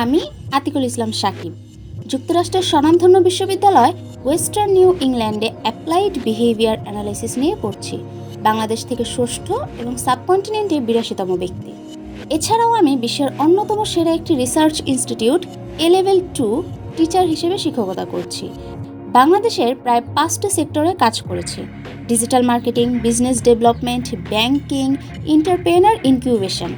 আমি আতিকুল ইসলাম সাকিব যুক্তরাষ্ট্রের স্বনামধন্য বিশ্ববিদ্যালয় ওয়েস্টার্ন নিউ ইংল্যান্ডে অ্যাপ্লাইড বিহেভিয়ার অ্যানালাইসিস নিয়ে পড়ছি। বাংলাদেশ থেকে ষষ্ঠ এবং সাবকন্টিনেন্টে ৮২তম ব্যক্তি। এছাড়াও আমি বিশ্বের অন্যতম সেরা একটি রিসার্চ ইনস্টিটিউট A-Level 2 টিচার হিসেবে শিক্ষকতা করছি। বাংলাদেশের প্রায় ৫টি সেক্টরে কাজ করেছি: digital marketing, business development, banking, entrepreneur incubation.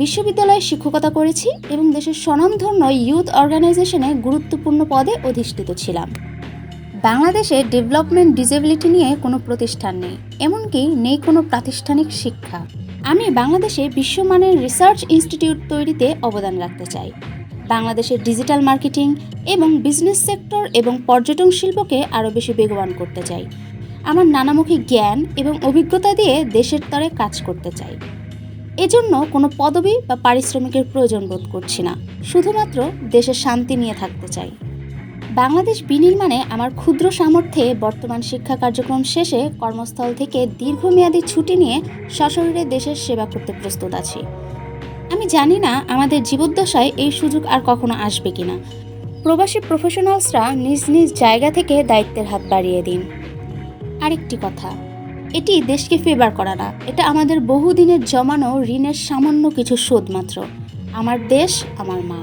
বিশ্ববিদ্যালয়ে শিক্ষকতা করেছি এবং দেশের স্বনামধন্য ইউথ অর্গানাইজেশনে গুরুত্বপূর্ণ পদে অধিষ্ঠিত ছিলাম। বাংলাদেশে ডেভেলপমেন্ট ডিসেবিলিটি নিয়ে কোনো প্রতিষ্ঠান নেই, এমনকি নেই কোনো প্রাতিষ্ঠানিক শিক্ষা। আমি বাংলাদেশে বিশ্বমানের রিসার্চ ইনস্টিটিউট তৈরিতে অবদান রাখতে চাই। বাংলাদেশের ডিজিটাল মার্কেটিং এবং বিজনেস সেক্টর এবং পর্যটন শিল্পকে আরও বেশি বেগবান করতে চাই। আমার নানামুখী জ্ঞান এবং অভিজ্ঞতা দিয়ে দেশের তরে কাজ করতে চাই। এজন্য কোনো পদবি বা পারিশ্রমিকের প্রয়োজন বোধ করছি না, শুধুমাত্র দেশের শান্তি নিয়ে থাকতে চাই। বাংলাদেশ বিনির্মাণে আমার ক্ষুদ্র সামর্থ্যে বর্তমান শিক্ষা কার্যক্রম শেষে কর্মস্থল থেকে দীর্ঘমেয়াদী ছুটি নিয়ে সশরীরে দেশের সেবা করতে প্রস্তুত আছি। আমি জানি না আমাদের জীবদ্দশায় এই সুযোগ আর কখনো আসবে কিনা। প্রবাসী প্রফেশনালসরা নিজ নিজ জায়গা থেকে দায়িত্বের হাত বাড়িয়ে দিন। আরেকটি কথা, এটি দেশকে ফেভার করা না, এটা আমাদের বহুদিনের জমানো ঋণের সামান্য কিছু শোধ মাত্র। আমার দেশ, আমার মা।